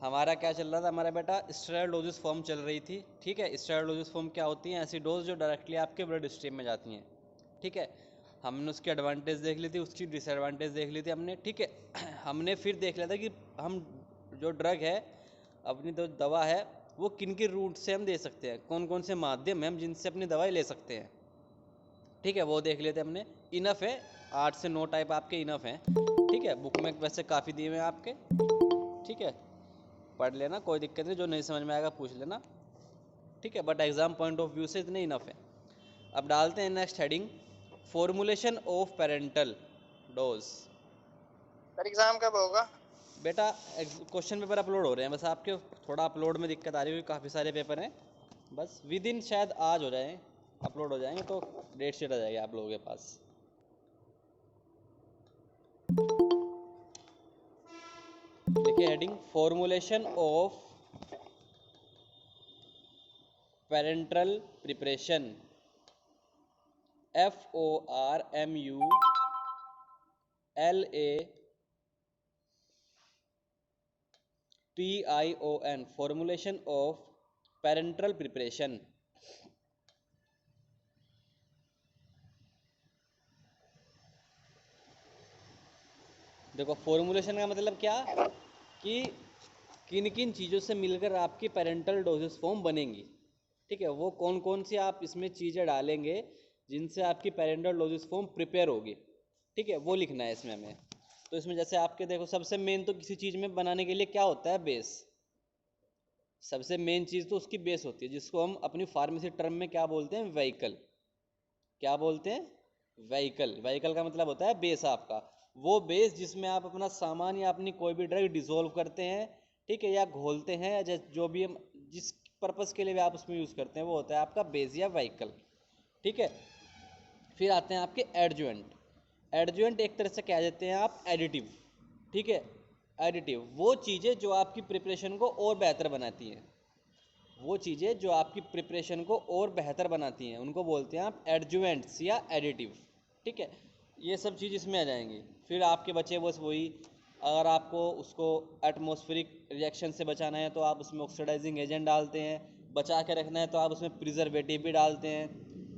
हमारा क्या चल रहा था हमारा बेटा, स्टेरॉयड डोजेस फॉर्म चल रही थी। ठीक है, स्टेरॉयड डोजेस फॉर्म क्या होती हैं? ऐसी डोज जो डायरेक्टली आपके ब्लड स्ट्रीम में जाती हैं। ठीक है, हमने उसकी एडवांटेज देख ली थी, उसकी डिसएडवांटेज देख ली थी हमने। ठीक है हमने फिर देख लिया था कि हम जो ड्रग है, अपनी जो दवा है, वो किन के रूट से हम दे सकते हैं, कौन कौन से माध्यम हैं हम जिनसे अपनी दवाई ले सकते हैं। ठीक है, वो देख लेते हमने। इनफ है, 8 से 9 टाइप आपके इनफ हैं। ठीक है, बुक में वैसे काफ़ी दिए हुए हैं आपके। ठीक है, पढ़ लेना, कोई दिक्कत नहीं, जो नहीं समझ में आएगा पूछ लेना। ठीक है, but exam point of view से इतने इनफ है। अब डालते हैं next heading, formulation of parental dose. Sir exam कब होगा? बेटा क्वेश्चन पेपर अपलोड हो रहे हैं बस आपके, थोड़ा अपलोड में दिक्कत आ रही है, काफ़ी सारे पेपर हैं। बस विद इन शायद आज हो जाए, अपलोड हो जाएंगे तो डेट शीट आ जाएगी आप लोगों के पास। देखिए heading, formulation of parental preparation, FORMULATION, formulation of parental preparation. देखो फॉर्मुलेशन का मतलब क्या, कि किन किन चीज़ों से मिलकर आपकी पेरेंटल डोजेस फॉर्म बनेंगी। ठीक है, वो कौन कौन सी आप इसमें चीज़ें डालेंगे जिनसे आपकी पेरेंटल डोजेस फॉर्म प्रिपेयर होगी। ठीक है, वो लिखना है इसमें हमें। तो इसमें जैसे आपके देखो, सबसे मेन तो किसी चीज़ में बनाने के लिए क्या होता है? बेस। सबसे मेन चीज़ तो उसकी बेस होती है, जिसको हम अपनी फार्मेसी टर्म में क्या बोलते हैं? व्हीकल। क्या बोलते हैं? व्हीकल। व्हीकल का मतलब होता है बेस आपका। वो बेस जिसमें आप अपना सामान या अपनी कोई भी ड्रग डिसॉल्व करते हैं। ठीक है, या घोलते हैं, या जो भी हम जिस पर्पज़ के लिए भी आप उसमें यूज़ करते हैं, वो होता है आपका बेस या व्हीकल। ठीक है, फिर आते हैं आपके एडजुवेंट। एडजुवेंट एक तरह से कह देते हैं आप एडिटिव। ठीक है, एडिटिव वो चीज़ें जो आपकी प्रिपरेशन को और बेहतर बनाती हैं। वो चीज़ें जो आपकी प्रिपरेशन को और बेहतर बनाती हैं उनको बोलते हैं आप एडजुवेंट्स या एडिटिव। ठीक है, ये सब चीज़ इसमें आ जाएंगी। फिर आपके बचे बस वही, अगर आपको उसको एटमॉस्फेरिक रिएक्शन से बचाना है तो आप उसमें ऑक्सीडाइजिंग एजेंट डालते हैं, बचा के रखना है तो आप उसमें प्रिजर्वेटिव भी डालते हैं।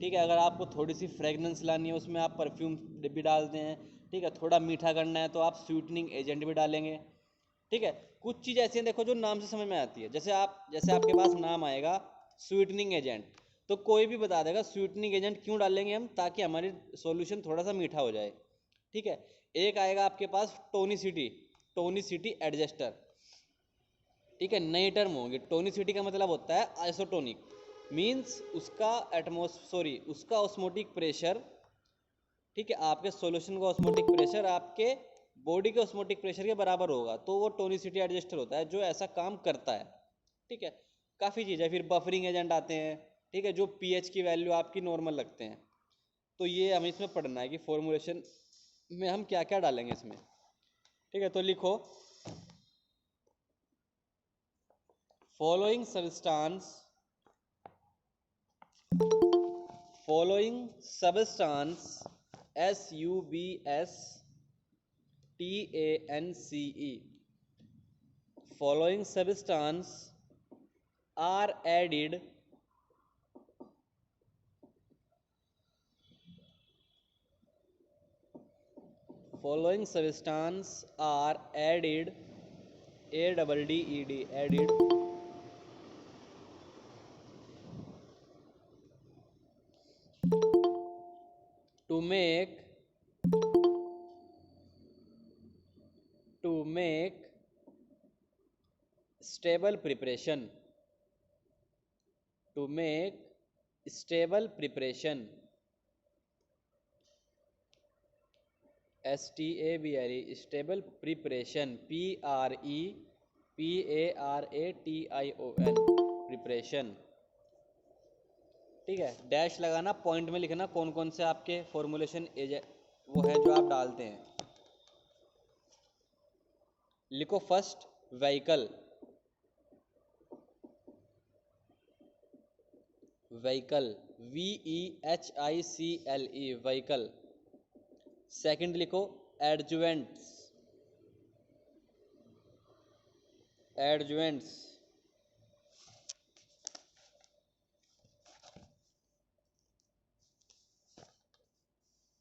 ठीक है, अगर आपको थोड़ी सी फ्रेगनेंस लानी है उसमें आप परफ्यूम भी डालते हैं। ठीक है, थोड़ा मीठा करना है तो आप स्वीटनिंग एजेंट भी डालेंगे। ठीक है, कुछ चीज़ ऐसी हैं देखो जो नाम से समझ में आती है, जैसे आपके पास नाम आएगा स्वीटनिंग एजेंट, तो कोई भी बता देगा स्वीटनिंग एजेंट क्यों डालेंगे हम, ताकि हमारी सॉल्यूशन थोड़ा सा मीठा हो जाए। ठीक है, एक आएगा आपके पास टोनिसिटी, टोनिसिटी एडजस्टर। ठीक है, नई टर्म होगी। टोनिसिटी का मतलब होता है आइसोटोनिक, मीन्स उसका ऑस्मोटिक प्रेशर। ठीक है, आपके सॉल्यूशन का ऑस्मोटिक प्रेशर आपके बॉडी के ऑस्मोटिक प्रेशर के बराबर होगा, तो वो टोनिसिटी एडजस्टर होता है जो ऐसा काम करता है। ठीक है, काफ़ी चीज़ है। फिर बफरिंग एजेंट आते हैं। ठीक है, जो पीएच की वैल्यू आपकी नॉर्मल लगते हैं। तो ये हमें इसमें पढ़ना है कि फॉर्मुलेशन में हम क्या क्या डालेंगे इसमें। ठीक है, तो लिखो, following substance, following substance, SUBSTANCE, following substance are added following substance are added, ADDED, added to make stable preparation, to make stable preparation, STABLE, stable preparation, PREPARATION, preparation। ठीक है, डैश लगाना, पॉइंट में लिखना कौन कौन से आपके फॉर्मुलेशन वो है जो आप डालते हैं। लिखो first, vehicle, vehicle, VEHICLE, vehicle. Second लिखो एडजुवेंट्स, एडजुएंट्स,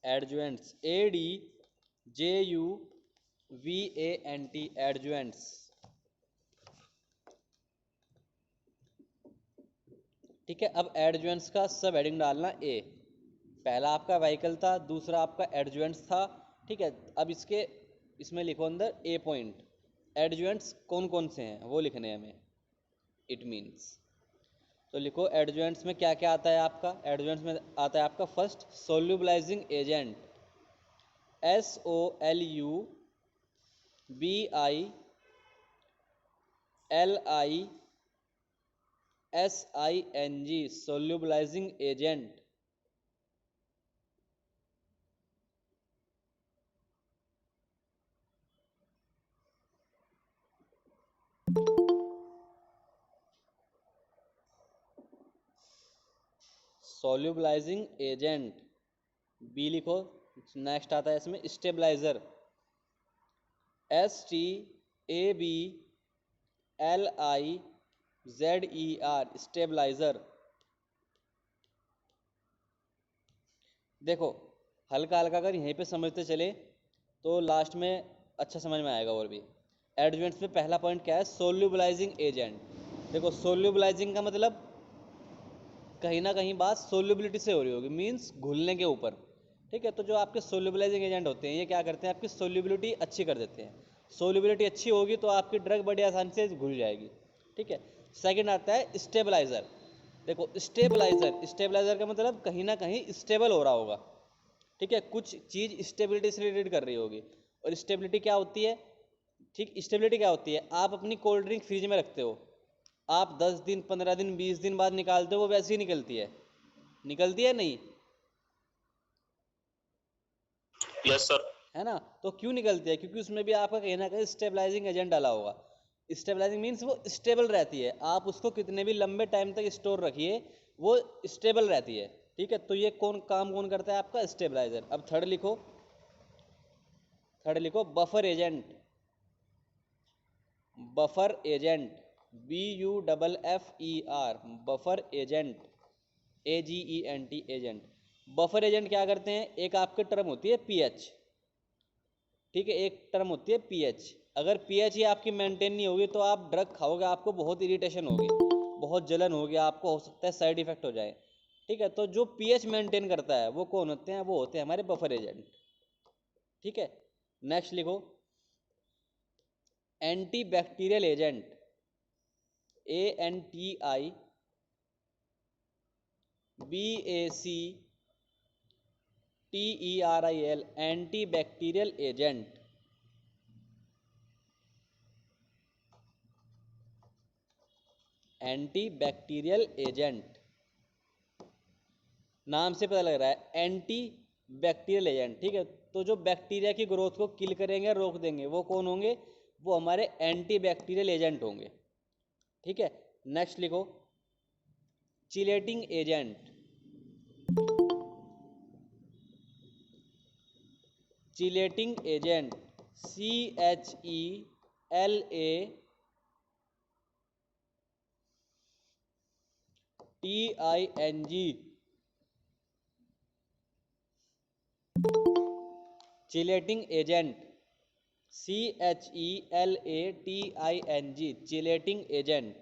एडजुएंट्स, ADJUVANT, एडजुएंट्स। ठीक है, अब एडजुएंट्स का सब हेडिंग डालना ए। पहला आपका व्हीकल था, दूसरा आपका एडजुएंट्स था। ठीक है, अब इसमें लिखो अंदर ए पॉइंट, एडजुएंट्स कौन कौन से हैं वो लिखने हैं हमें। इट मीन्स, तो लिखो एडजुएंट्स में क्या क्या आता है आपका। एडजुएंट्स में आता है आपका first solubilising agent, SOLUBILISING, solubilising agent. Solubilising agent, B लिखो। नेक्स्ट आता है इसमें स्टेबलाइजर, STABLIZER, स्टेबलाइजर। देखो हल्का हल्का अगर यहीं पे समझते चले तो लास्ट में अच्छा समझ में आएगा। और भी एडजुएंट्स में पहला पॉइंट क्या है, सोल्यूबलाइजिंग एजेंट। देखो सोल्यूबलाइजिंग का मतलब कहीं ना कहीं बात सोल्यूबिलिटी से हो रही होगी, मीन्स घुलने के ऊपर। ठीक है, तो जो आपके सोल्यूबलाइजिंग एजेंट होते हैं ये क्या करते हैं, आपकी सोल्यूबिलिटी अच्छी कर देते हैं। सोल्यूबिलिटी अच्छी होगी तो आपकी ड्रग बड़ी आसानी से घुल जाएगी। ठीक है, सेकंड आता है स्टेबलाइजर। देखो स्टेबलाइजर का मतलब कहीं ना कहीं स्टेबल हो रहा होगा। ठीक है, कुछ चीज़ स्टेबिलिटी से रिलेटेड कर रही होगी। और स्टेबिलिटी क्या होती है, ठीक स्टेबिलिटी क्या होती है, आप अपनी कोल्ड ड्रिंक फ्रिज में रखते हो, आप 10 दिन 15 दिन 20 दिन बाद निकालते हो, वो वैसे ही निकलती है नहीं? Yes sir. है ना, तो क्यों निकलती है, क्योंकि उसमें भी आपका कहीं ना कहीं स्टेबलाइजिंग एजेंट डाला होगा। स्टेबलाइजिंग मीन्स वो स्टेबल रहती है, आप उसको कितने भी लंबे टाइम तक स्टोर रखिए वो स्टेबल रहती है। ठीक है, तो ये कौन करता है आपका, स्टेबलाइजर। अब थर्ड लिखो buffer agent, buffer agent, BUFFER, buffer agent, AGENT, agent. Buffer agent क्या करते हैं, एक आपकी टर्म होती है पीएच। ठीक है, एक टर्म होती है पीएच। अगर पीएच ही आपकी मेंटेन नहीं होगी तो आप ड्रग खाओगे, आपको बहुत इरिटेशन होगी, बहुत जलन होगी, आपको हो सकता है साइड इफेक्ट हो जाए। ठीक है, तो जो पीएच मेंटेन करता है वो कौन होते हैं, वो होते हैं हमारे बफर एजेंट। ठीक है, नेक्स्ट लिखो anti bacterial agent, ANTIBACTERIL, anti bacterial agent. Anti bacterial agent, नाम से पता लग रहा है एंटी बैक्टीरियल एजेंट। ठीक है, तो जो बैक्टीरिया की ग्रोथ को किल करेंगे, रोक देंगे, वो कौन होंगे, वो हमारे एंटी बैक्टीरियल एजेंट होंगे। ठीक है, नेक्स्ट लिखो chelating agent, chelating agent, CHELATING, chelating agent, CHELATING, chelating agent.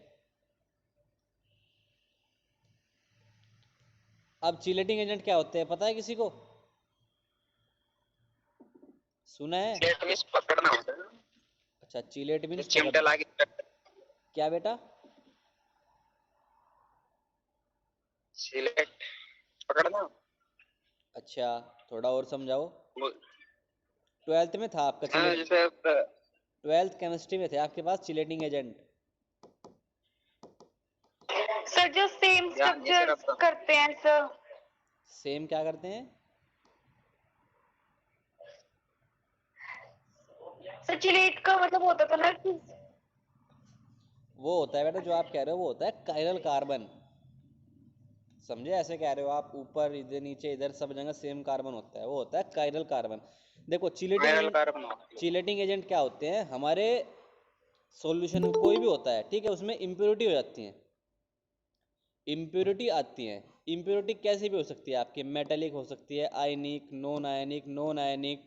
अब चिलेटिंग एजेंट क्या होते हैं, पता है किसी को, सुना है? चिलेट मींस पकड़ना होता है। अच्छा, चिलेट मीन्स चिमटा लाके क्या बेटा? चिलेट पकड़ना। अच्छा, थोड़ा और समझाओ। वो 12th में था आपका हाँ, चिलेट, जैसे 12th केमिस्ट्री में थे आपके पास चिलेटिंग एजेंट। सर जो सेम स्ट्रक्चर करते हैं सर, सेम क्या करते हैं? सर चिलेट का मतलब होता था ना कि वो होता है बेटा, जो आप कह रहे हो वो होता है कायरल कार्बन। समझे, ऐसे कह रहे हो आप, ऊपर इधर नीचे इधर सब जगह सेम कार्बन होता है, वो होता है कायरल कार्बन। देखो चिलेटिंग वायरल एजेंट, कार्बन होता है। चिलेटिंग एजेंट क्या होते हैं, हमारे सॉल्यूशन कोई भी होता है, ठीक है, उसमें इम्प्योरिटी हो जाती है, इम्प्योरिटी आती है। इम्प्योरिटी कैसी भी हो सकती है आपकी, मेटेलिक हो सकती है, आयनिक, नॉन आयनिक,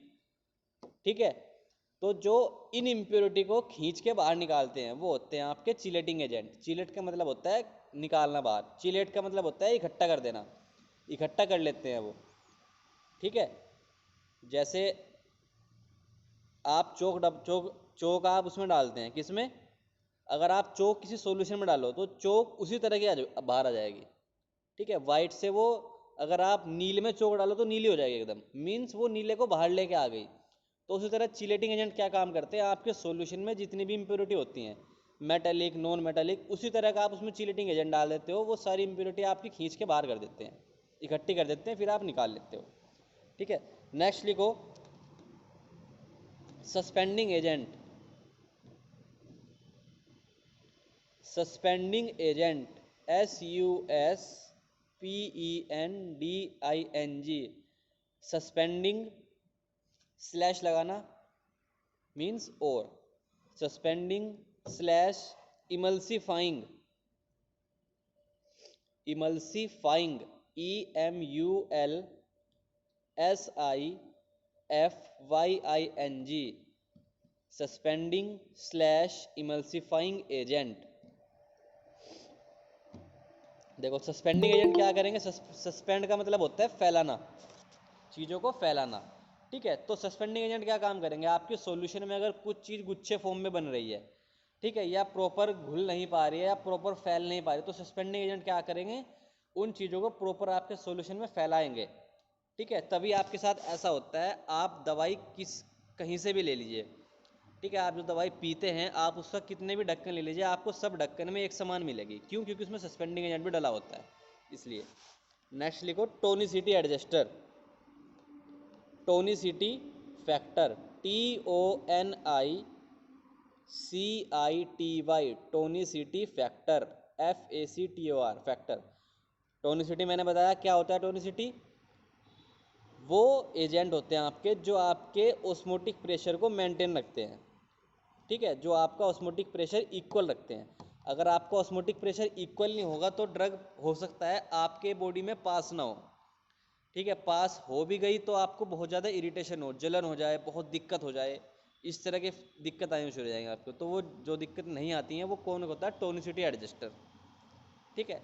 ठीक है। तो जो इन इम्प्योरिटी को खींच के बाहर निकालते हैं वो होते हैं आपके चिलेटिंग एजेंट। चिलेट का मतलब होता है निकालना बाहर, चिलेट का मतलब होता है इकट्ठा कर देना, इकट्ठा कर लेते हैं वो, ठीक है। जैसे आप चोक आप उसमें डालते हैं, किसमें, अगर आप चोक किसी सॉल्यूशन में डालो तो चोक उसी तरह की बाहर आ जाएगी, ठीक है। वाइट से वो, अगर आप नीले में चोक डालो तो नीली हो जाएगी एकदम, मीन्स वो नीले को बाहर लेके आ गई। तो उसी तरह चिलेटिंग एजेंट क्या काम करते हैं, आपके सॉल्यूशन में जितनी भी इम्प्योरिटी होती हैं, मेटेलिक, नॉन मेटेलिक, उसी तरह का आप उसमें चिलेटिंग एजेंट डाल देते हो, वो सारी इम्प्योरिटी आपकी खींच के बाहर कर देते हैं, इकट्ठी कर देते हैं, फिर आप निकाल लेते हो, ठीक है। नेक्स्ट लिखो suspending agent. Suspending agent, SUSPENDING, suspending slash लगाना मीन्स और, suspending slash emulsifying, emulsifying EMULSIFYING, suspending slash emulsifying agent. देखो सस्पेंडिंग एजेंट क्या करेंगे, सस्पेंड का मतलब होता है फैलाना, चीज़ों को फैलाना, ठीक है। तो सस्पेंडिंग एजेंट क्या काम करेंगे, आपके सॉल्यूशन में अगर कुछ चीज़ गुच्छे फॉर्म में बन रही है, ठीक है, या प्रॉपर घुल नहीं पा रही है या प्रॉपर फैल नहीं पा रही, तो सस्पेंडिंग एजेंट क्या करेंगे, उन चीज़ों को प्रॉपर आपके सॉल्यूशन में फैलाएंगे, ठीक है। तभी आपके साथ ऐसा होता है, आप दवाई कहीं से भी ले लीजिए, ठीक है, आप जो दवाई पीते हैं आप उसका कितने भी ढक्कन ले लीजिए, आपको सब ढक्कन में एक समान मिलेगी, क्यों, क्योंकि उसमें सस्पेंडिंग एजेंट भी डला होता है, इसलिए। नेक्स्ट लिखो tonicity adjuster, tonicity factor, TONICITY, tonicity factor, FACTOR, factor. Tonicity मैंने बताया क्या होता है, टोनिसिटी वो एजेंट होते हैं आपके जो आपके ऑस्मोटिक प्रेशर को मेंटेन रखते हैं, ठीक है, जो आपका ऑस्मोटिक प्रेशर इक्वल रखते हैं। अगर आपका ऑस्मोटिक प्रेशर इक्वल नहीं होगा तो ड्रग हो सकता है आपके बॉडी में पास ना हो, ठीक है, पास हो भी गई तो आपको बहुत ज़्यादा इरिटेशन हो, जलन हो जाए, बहुत दिक्कत हो जाए, इस तरह की दिक्कत आनी शुरू हो जाएंगे आपको। तो वो जो दिक्कत नहीं आती हैं वो कौन होता है, टोनिसिटी एडजस्टर, ठीक है।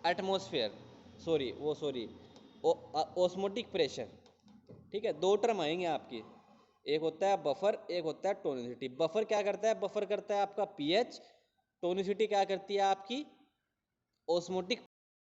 एटमॉस्फेयर, सॉरी ऑस्मोटिक प्रेशर, ठीक है, दो टर्म आएंगे आपकी, एक होता है बफर, एक होता है टोनिसिटी। बफर क्या करता है, बफर करता है आपका पीएच, टोनिसिटी क्या करती है आपकी ऑस्मोटिक